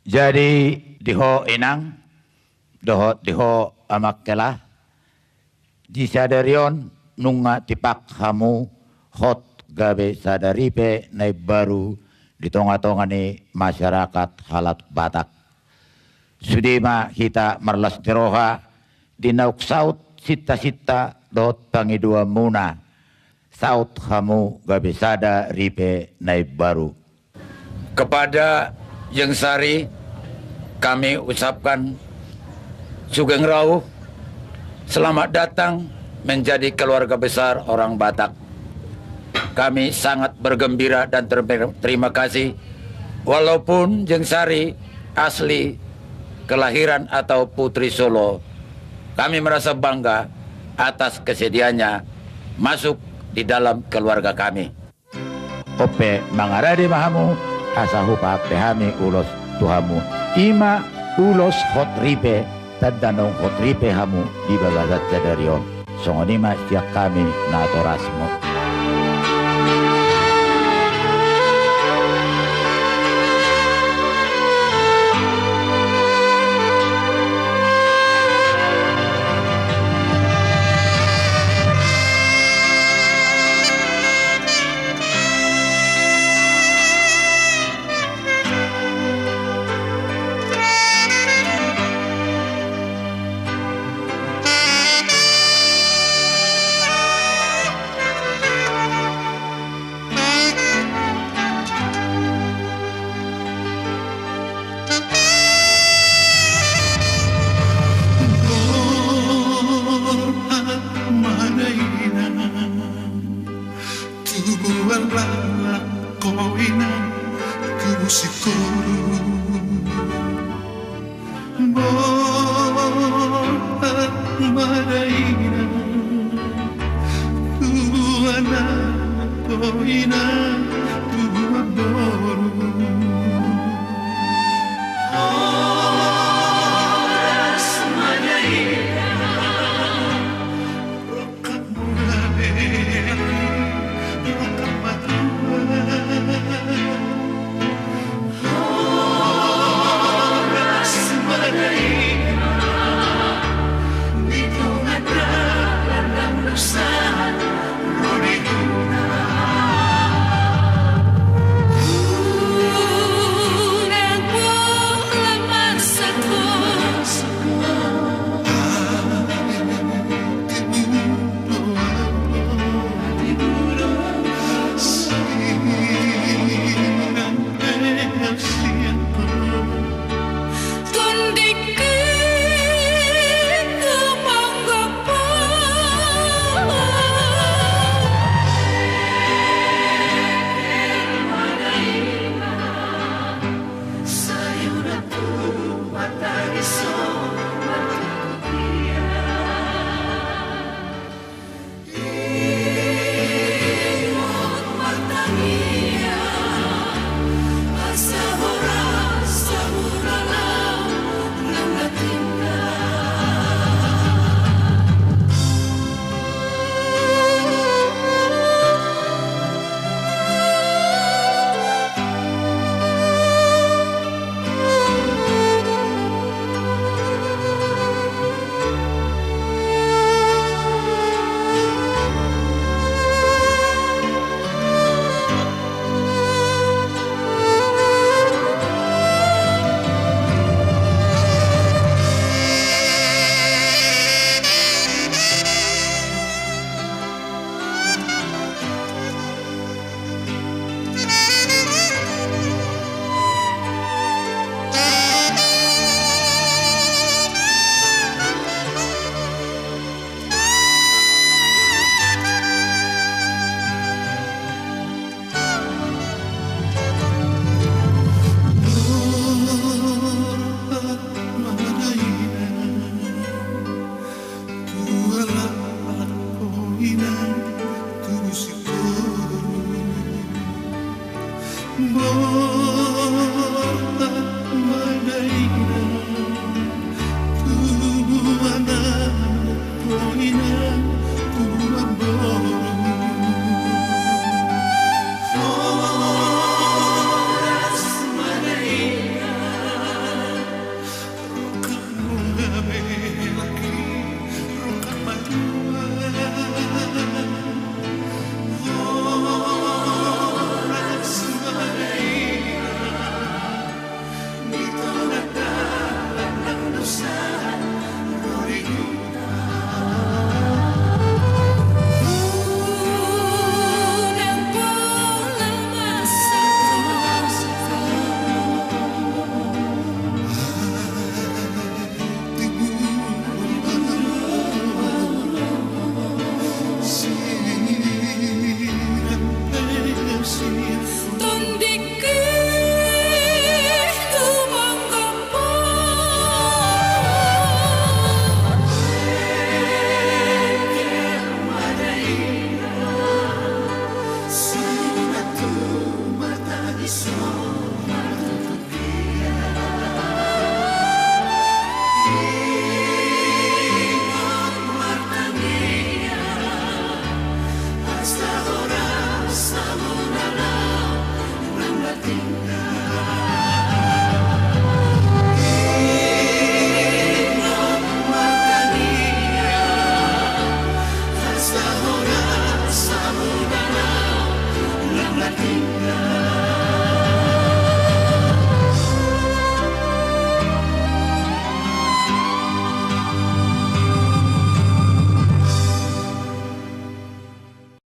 Jadi diho inang, diho amak kelah, di sadarion nunga tipak hamu hot gabe sadaripe nai baru di tonga-tonga ni masyarakat halat Batak. Sudima kita marlas teroha dinauk saut sita-sita dot pangidua muna saut hamu gabe sada ripe nai baru. Kepada Yang Sari kami ucapkan Sugeng Rauh, selamat datang menjadi keluarga besar orang Batak. Kami sangat bergembira dan terima kasih. Walaupun Jeng Sari asli kelahiran atau putri Solo, kami merasa bangga atas kesediaannya masuk di dalam keluarga kami. Ope mangaradi mahamu asahupa pehami ulos tuhamu ima ulos hot ripe tadanong hot ripe hamu di bagasat jadarion songonima siak kami natorasmo. Ina tua boru